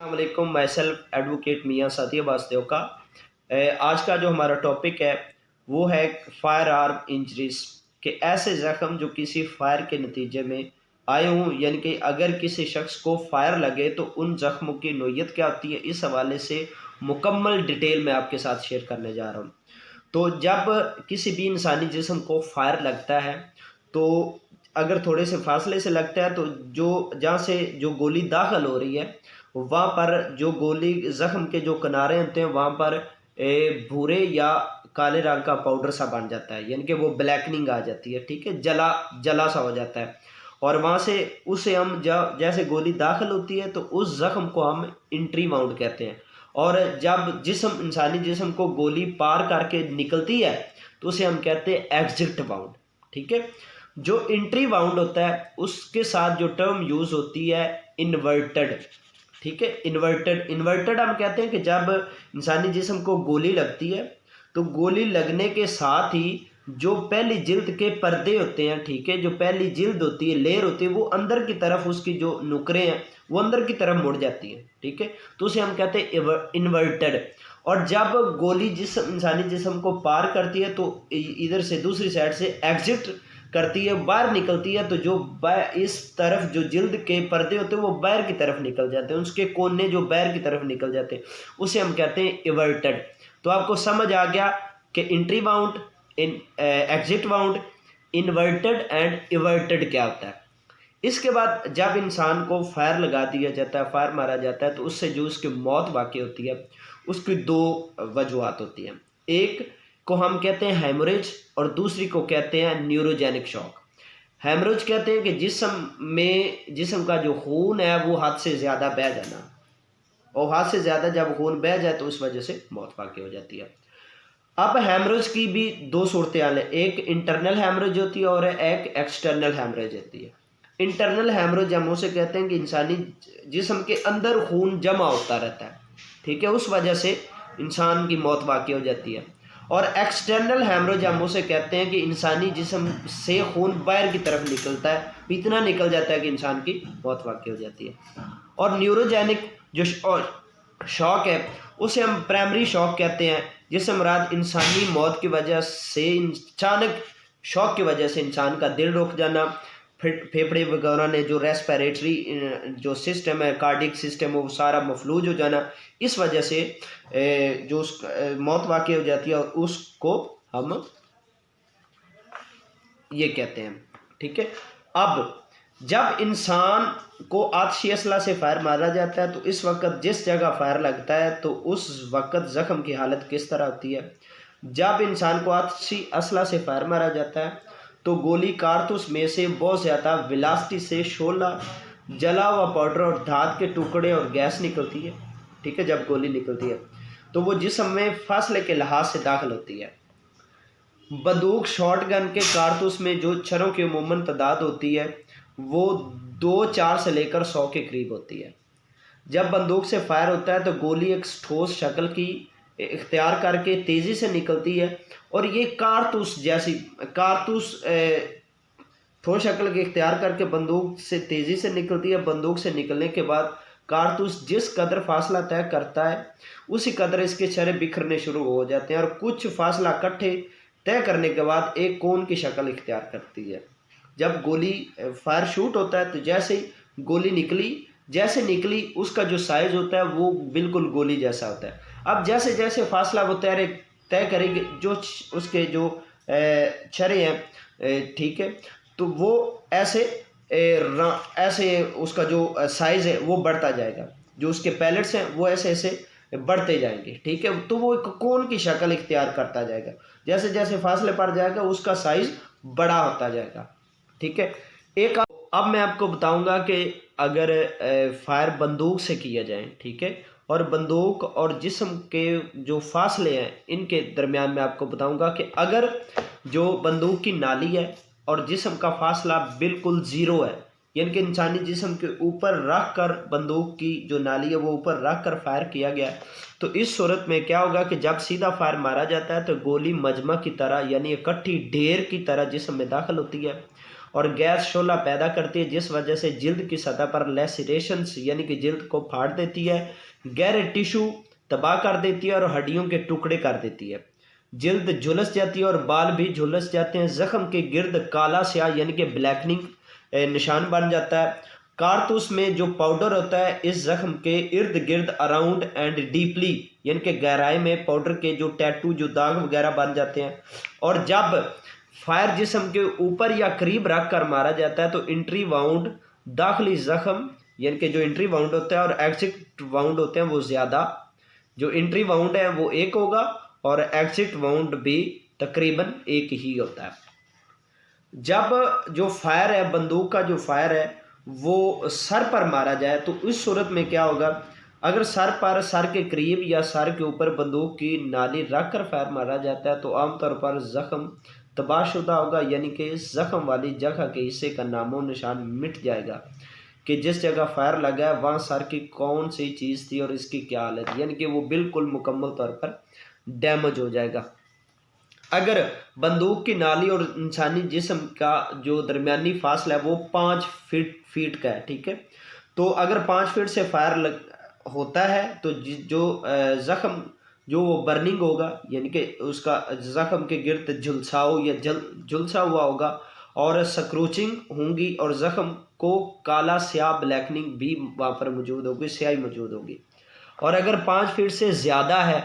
वालेकुम। मैं self advocate मियाँ साथिया वासदेव का आज का जो हमारा टॉपिक है वो है फायर आर्म इंजरीज के ऐसे ज़ख्म जो किसी फायर के नतीजे में आए हों, यानी कि अगर किसी शख्स को फायर लगे तो उन ज़ख्मों की नोयत क्या होती है। इस हवाले से मुकम्मल डिटेल में आपके साथ शेयर करने जा रहा हूँ। तो जब किसी भी इंसानी जिस्म को फायर लगता है तो अगर थोड़े से फासले से लगता है तो जो जहाँ से जो गोली दाखिल हो रही है वहाँ पर जो गोली ज़ख्म के जो किनारे होते हैं वहाँ पर भूरे या काले रंग का पाउडर सा बन जाता है, यानी कि वो ब्लैकनिंग आ जाती है। ठीक है, जला जला सा हो जाता है और वहाँ से उसे हम जब जैसे गोली दाखिल होती है तो उस ज़ख्म को हम इंट्री वाउंड कहते हैं। और जब जिस्म इंसानी जिस्म को गोली पार करके निकलती है तो उसे हम कहते हैं एग्जिट वाउंड। ठीक है, जो इंट्री वाउंड होता है उसके साथ जो टर्म यूज़ होती है इन्वर्टेड। ठीक है, इन्वर्टेड इन्वर्टेड हम कहते हैं कि जब इंसानी जिस्म को गोली लगती है तो गोली लगने के साथ ही जो पहली जिल्द के पर्दे होते हैं, ठीक है, जो पहली जिल्द होती है, लेयर होती है, वो अंदर की तरफ उसकी जो नुकरे हैं वो अंदर की तरफ मुड़ जाती है। ठीक है, तो उसे हम कहते हैं इन्वर्टेड। और जब गोली इंसानी जिस्म को पार करती है तो इधर से दूसरी साइड से एग्जिट करती है, बाहर निकलती है, तो जो इस तरफ जो जिल्द के पर्दे होते हैं वो बाहर की तरफ निकल जाते हैं, उसके कोने जो बाहर की तरफ निकल जाते हैं, उसे हम कहते हैं इवर्टेड। तो आपको समझ आ गया कि entry wound, exit wound, inverted and everted क्या होता है। इसके बाद जब इंसान को फायर लगा दिया जाता है, फायर मारा जाता है, तो उससे जो उसकी मौत वाक़ई होती है उसकी दो वजूहत होती हैं। एक को हम कहते हैं हेमोरेज और दूसरी को कहते हैं न्यूरोजेनिक शॉक। हेमोरेज कहते हैं कि जिस्म का जो खून है वो हद से ज़्यादा बह जाना, और हद से ज़्यादा जब खून बह जाए तो उस वजह से मौत वाक़ई हो जाती है। अब हेमरेज की भी दो सूरत हाल है, एक इंटरनल हेमरेज होती है और एक एक्सटर्नल हेमरेज होती है। इंटरनल हेमरेज हम उसे कहते हैं कि इंसानी जिस्म के अंदर खून जमा होता रहता है, ठीक है, उस वजह से इंसान की मौत वाक़ई हो जाती है। और एक्सटर्नल हेमरेज हम उसे कहते हैं कि इंसानी जिस्म से खून बाहर की तरफ निकलता है, इतना निकल जाता है कि इंसान की मौत वाक़ई हो जाती है। और न्यूरोजेनिक जो शॉक है उसे हम प्राइमरी शॉक कहते हैं, जिससे मुराद इंसानी मौत की वजह से, अचानक शॉक की वजह से इंसान का दिल रुक जाना, फेफड़े वगैरह ने जो रेस्पिरेटरी जो सिस्टम है, कार्डिक सिस्टम, वो सारा मफलूज हो जाना, इस वजह से जो मौत वाक़ई हो जाती है और उसको हम ये कहते हैं। ठीक है, अब जब इंसान को आतिशी असला से फायर मारा जाता है तो इस वक्त जिस जगह फायर लगता है तो उस वक्त ज़ख्म की हालत किस तरह होती है। जब इंसान को आतिशी असला से फायर मारा जाता है तो गोली कारतूस में से बहुत ज़्यादा वेलोसिटी से शोला, जला हुआ पाउडर और धात के टुकड़े और गैस निकलती है। ठीक है, जब गोली निकलती है तो वो जिस्म में फासले के लिहाज से दाखिल होती है। बंदूक शॉटगन के कारतूस में जो छरों की अमूमन तादाद होती है वो 2-4 से लेकर 100 के करीब होती है। जब बंदूक से फायर होता है तो गोली एक ठोस शक्ल की इख्तियार करके तेज़ी से निकलती है और ये कारतूस ठोस शक्ल की इख्तियार करके बंदूक से तेज़ी से निकलती है। बंदूक से निकलने के बाद कारतूस जिस कदर फासला तय करता है उसी कदर इसके छर्रे बिखरने शुरू हो जाते हैं और कुछ फासला इकट्ठे तय करने के बाद एक कोन की शक्ल इख्तियार करती है। जब गोली फायर शूट होता है तो जैसे ही गोली निकली उसका जो साइज़ होता है वो बिल्कुल गोली जैसा होता है। अब जैसे जैसे फासला वो तय करेंगे जो उसके जो छर्रे हैं, ठीक है, तो वो ऐसे उसका जो साइज़ है वो बढ़ता जाएगा, जो उसके पैलेट्स हैं वो ऐसे ऐसे बढ़ते जाएंगे। ठीक है, तो वो एक कोन की शक्ल इख्तियार करता जाएगा, जैसे जैसे फासले पड़ जाएगा उसका साइज़ बड़ा होता जाएगा। ठीक है, एक अब मैं आपको बताऊंगा कि अगर फायर बंदूक से किया जाए, ठीक है, और बंदूक और जिस्म के जो फासले हैं इनके दरमियान मैं आपको बताऊंगा कि अगर जो बंदूक की नाली है और जिस्म का फासला बिल्कुल ज़ीरो है, यानी कि इंसानी जिस्म के ऊपर रख कर बंदूक की जो नाली है वो ऊपर रख कर फायर किया गया, तो इस सूरत में क्या होगा कि जब सीधा फायर मारा जाता है तो गोली मजमा की तरह, यानी इकट्ठी ढेर की तरह जिस्म में दाखिल होती है और गैस शोला पैदा करती है, जिस वजह से जिल्द की सतह पर लेसिरेशंस यानी कि जिल्द को फाड़ देती है, गहरे टिश्यू तबाह कर देती है और हड्डियों के टुकड़े कर देती है। जिल्द झुलस जाती है और बाल भी झुलस जाते हैं। जख्म के गिर्द काला स्याह यानी कि ब्लैकनिंग निशान बन जाता है। कारतूस में जो पाउडर होता है इस जख्म के इर्द गिर्द अराउंड एंड डीपली यानी कि गहराई में पाउडर के जो टैटू जो दाग वगैरह बन जाते हैं। और जब फायर जिस्म के ऊपर या करीब रख कर मारा जाता है तो इंट्री वाउंड दाखिली जख्म यानी कि जो इंट्री वाउंड होता है और एग्जिट वाउंड होते हैं वो ज़्यादा, जो इंट्री वाउंड है वो एक होगा और एग्जिट वाउंड भी तकरीबन एक ही होता है। जब जो फायर है, बंदूक का जो फायर है वो सर पर मारा जाए तो इस सूरत में क्या होगा, अगर सर के करीब या सर के ऊपर बंदूक की नाली रख कर फायर मारा जाता है तो आमतौर पर जख्म तबाहशुदा होगा, यानी कि जख्म वाली जगह के हिस्से का नामो निशान मिट जाएगा कि जिस जगह फायर लगा है वहाँ सर की कौन सी चीज़ थी और इसकी क्या हालत, यानी कि वो बिल्कुल मुकम्मल तौर पर डैमेज हो जाएगा। अगर बंदूक की नाली और इंसानी जिस्म का जो दरमियानी फासला है वो 5 फीट का है, ठीक है, तो अगर 5 फीट से फायर होता है तो जो ज़ख्म जो वो बर्निंग होगा यानी कि उसका ज़ख्म के गिर्द झुलसाव या झुलसा हुआ होगा और स्क्रूचिंग होंगी और ज़ख्म को काला स्याह ब्लैकनिंग भी वहाँ पर मौजूद होगी, स्याही मौजूद होगी। और अगर 5 फीट से ज़्यादा है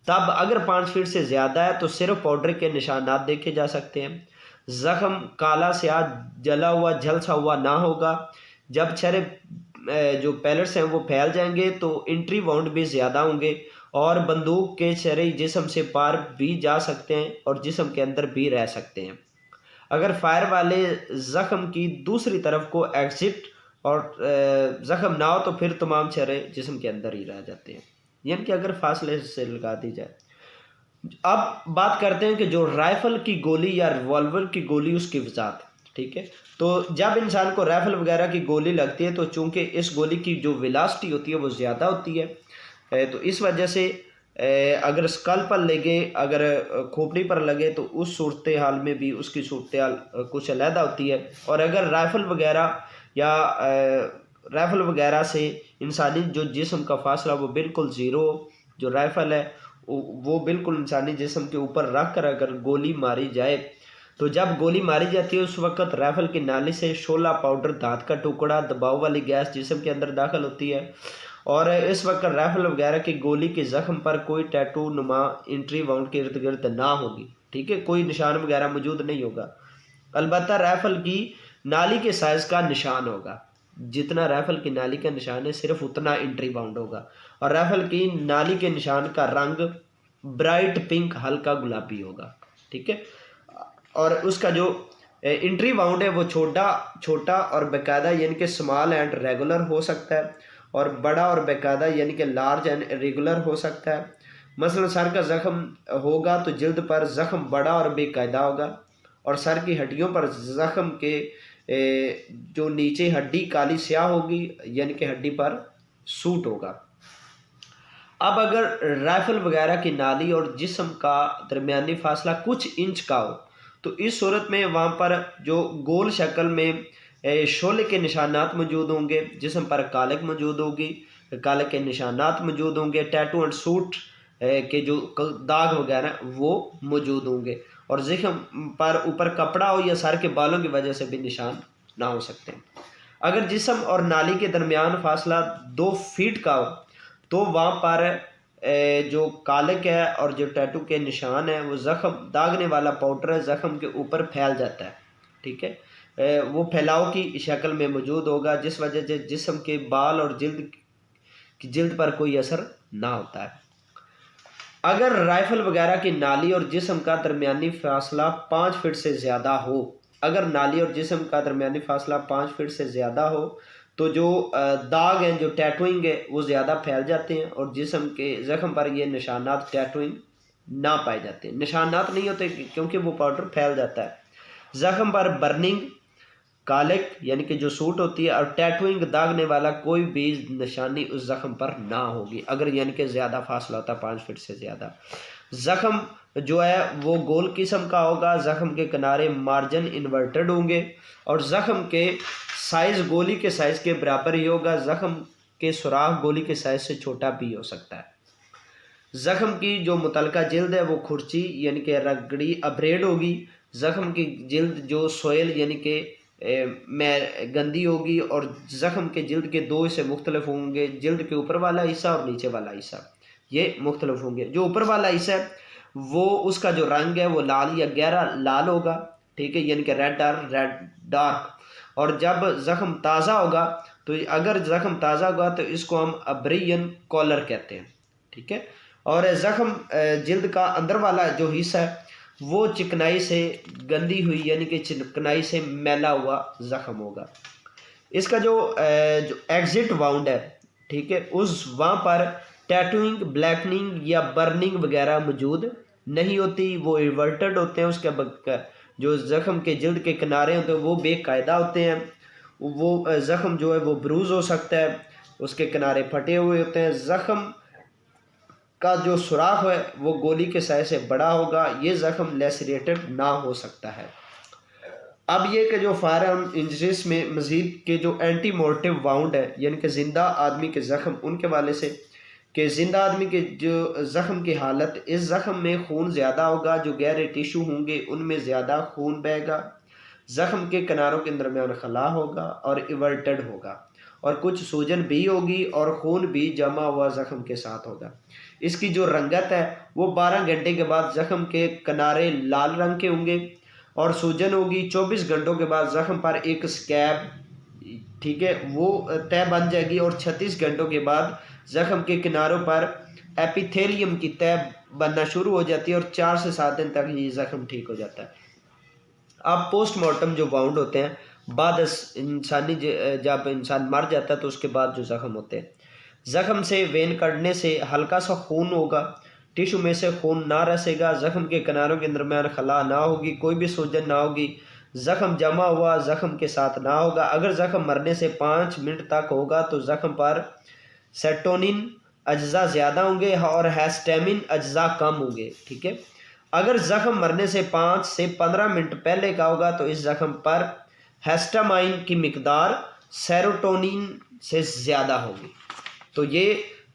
तब अगर 5 फीट से ज़्यादा है तो सिर्फ पाउडर के निशानात देखे जा सकते हैं। ज़ख्म काला स्याह जला हुआ झलसा हुआ ना होगा। जब छरे जो पैलेट्स हैं वो फैल जाएंगे तो इंट्री वाउंड भी ज़्यादा होंगे और बंदूक के छरे जिस्म से पार भी जा सकते हैं और जिस्म के अंदर भी रह सकते हैं। अगर फायर वाले ज़ख्म की दूसरी तरफ को एग्जिट और ज़ख्म ना हो तो फिर तमाम छरे जिस्म के अंदर ही रह जाते हैं, यानी कि अगर फासले से लगा दी जाए। अब बात करते हैं कि जो राइफल की गोली या रिवॉल्वर की गोली उसकी वजात, ठीक है, तो जब इंसान को राइफल वगैरह की गोली लगती है तो चूंकि इस गोली की जो वेलोसिटी होती है वो ज़्यादा होती है, तो इस वजह से अगर स्कल पर लगे, अगर खोपड़ी पर लगे तो उस सूरत हाल में भी उसकी सूरत हाल कुछ अलहदा होती है। और अगर राइफल वगैरह से इंसानी जो जिस्म का फासला वो बिल्कुल ज़ीरो, जो राइफल है वो बिल्कुल इंसानी जिस्म के ऊपर रख कर अगर गोली मारी जाए तो जब गोली मारी जाती है उस वक़्त राइफल की नाली से शोला पाउडर धात का टुकड़ा दबाव वाली गैस जिस्म के अंदर दाखिल होती है और इस वक्त राइफल वगैरह की गोली के ज़ख्म पर कोई टैटू नुमा इंट्री वाउंड के इर्द गिर्द ना होगी, ठीक है, कोई निशान वगैरह मौजूद नहीं होगा। अलबत्ता राइफल की नाली के साइज़ का निशान होगा, जितना राइफल की नाली का निशान है सिर्फ उतना इंट्री बाउंड होगा और राइफल की नाली के निशान का रंग ब्राइट पिंक हल्का गुलाबी होगा, ठीक है। और उसका जो इंट्री बाउंड है वो छोटा और बाकायदा यानी कि स्मॉल एंड रेगुलर हो सकता है और बड़ा और बाकायदा यानी कि लार्ज एंड रेगुलर हो सकता है। मसलन सर का ज़ख्म होगा तो जिल्द पर ज़ख्म बड़ा और बेकायदा होगा और सर की हड्डियों पर ज़ख्म के जो नीचे हड्डी काली स्याह होगी यानी कि हड्डी पर सूट होगा। अब अगर राइफल वगैरह की नाली और जिस्म का दरमियानी फासला कुछ इंच का हो तो इस सूरत में वहाँ पर जो गोल शक्ल में शोले के निशानात मौजूद होंगे, जिस्म पर कालक मौजूद होगी, कालक के निशानात मौजूद होंगे, टैटू एंड सूट के जो दाग वगैरह वो मौजूद होंगे और जिस्म पर ऊपर कपड़ा हो या सर के बालों की वजह से भी निशान ना हो सकते। अगर जिस्म और नाली के दरमियान फासला 2 फीट का हो तो वहाँ पर जो कालक है और जो टैटू के निशान है वो ज़ख्म दागने वाला पाउडर है ज़ख्म के ऊपर फैल जाता है, ठीक है, वो फैलाव की शक्ल में मौजूद होगा जिस वजह से जिस्म के बाल और जिल्द पर कोई असर ना होता है। अगर राइफल वगैरह की नाली और जिस्म का दरमियानी फासला 5 फीट से ज़्यादा हो, अगर नाली और जिस्म का दरमियानी फासला 5 फीट से ज़्यादा हो तो जो दाग हैं, जो टैटूइंग है वो ज़्यादा फैल जाते हैं और जिस्म के ज़ख्म पर ये निशानात टैटूइंग ना पाए जाते हैं, निशानात नहीं होते क्योंकि वो पाउडर फैल जाता है। ज़ख्म पर बर्निंग, कालिक यानी कि जो सूट होती है और टैटूइंग दागने वाला कोई भी निशानी उस ज़ख्म पर ना होगी अगर यानी कि ज़्यादा फासला होता है 5 फीट से ज़्यादा। ज़ख्म जो है वो गोल किस्म का होगा, ज़ख़म के किनारे मार्जिन इन्वर्टेड होंगे और ज़ख़म के साइज़ गोली के साइज़ के बराबर ही होगा। ज़ख़म के सुराख गोली के साइज़ से छोटा भी हो सकता है। ज़ख़म की जो मुतलका जिल्द है वो खुरची यानी कि रगड़ी अब्रेड होगी। ज़ख़म की जिल्द जो सोयल यानी कि में गंदी होगी और ज़ख़म के जिल्द के दो हिस्से मुख्तलिफ होंगे, जिल्द के ऊपर वाला हिस्सा और नीचे वाला हिस्सा, ये मुख्तलिफ होंगे। जो ऊपर वाला हिस्सा है वो उसका जो रंग है वो लाल या गहरा लाल होगा, ठीक है, यानी कि रेड डार्क। और जब ज़ख़म ताज़ा होगा तो अगर ज़ख़म ताज़ा होगा तो इसको हम अब्रियन कॉलर कहते हैं, ठीक है। और ज़ख़म जिल्द का अंदर वाला जो हिस्सा है वो चिकनाई से गंदी हुई यानी कि चिकनाई से मैला हुआ ज़ख़म होगा। इसका जो एग्जिट वाउंड है, ठीक है, उस वहाँ पर टैटूइंग, ब्लैकनिंग या बर्निंग वगैरह मौजूद नहीं होती, वो इन्वर्टेड होते हैं। उसके जो ज़ख़म के जिल्द के किनारे होते हैं वो बेकायदा होते हैं। वो ज़ख़म जो है वो ब्रूज हो सकता है, उसके किनारे फटे हुए होते हैं। ज़ख़म का जो सुराख है वो गोली के साइज से बड़ा होगा, ये ज़ख़म लेसरेटेड ना हो सकता है। अब ये कि जो फायर आर्म इंजरीज में मज़ीद के जो एंटी मोर्टिव वाउंड है यानी कि ज़िंदा आदमी के ज़ख़म, उनके वाले से कि ज़िंदा आदमी के जो ज़ख़म की हालत, इस ज़ख़म में खून ज़्यादा होगा, जो गहरे टिश्यू होंगे उनमें ज़्यादा खून बहेगा, ज़ख़म के किनारों के दरमियान खला होगा और इवर्टेड होगा और कुछ सूजन भी होगी और खून भी जमा हुआ ज़ख़म के साथ होगा। इसकी जो रंगत है वो 12 घंटे के बाद ज़ख़म के किनारे लाल रंग के होंगे और सूजन होगी। 24 घंटों के बाद ज़ख़म पर एक स्कैब, ठीक है, वो तय बन जाएगी और 36 घंटों के बाद ज़ख़म के किनारों पर एपिथेलियम की तय बनना शुरू हो जाती है और 4 से 7 दिन तक ये ज़ख़म ठीक हो जाता है। अब पोस्टमार्टम जो वाउंड होते हैं बाद इंसानी जब इंसान मर जाता है तो उसके बाद जो ज़ख़म होते हैं, ज़ख़म से वेन कटने से हल्का सा खून होगा, टिश्यू में से खून ना रसेगा, ज़ख़म के किनारों के दरमियान खला ना होगी, कोई भी सूजन ना होगी, ज़ख़म जमा हुआ ज़ख़म के साथ ना होगा। अगर ज़ख़म मरने से 5 मिनट तक होगा तो ज़ख़म पर सेरोटोनिन अज्जा ज़्यादा होंगे और हिस्टामिन अज्जा कम होंगे, ठीक है। अगर ज़ख़म मरने से 5 से 15 मिनट पहले का होगा तो इस ज़ख़म पर हिस्टामाइन की मिकदार सेरोटोनिन से ज़्यादा होगी। तो ये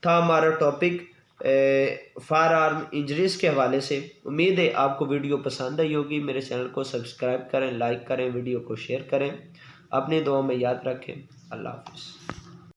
था हमारा टॉपिक फायर आर्म इंजरीज़ के हवाले से। उम्मीद है आपको वीडियो पसंद आई होगी। मेरे चैनल को सब्सक्राइब करें, लाइक करें, वीडियो को शेयर करें, अपनी दुआ में याद रखें। अल्लाह हाफ़िज़।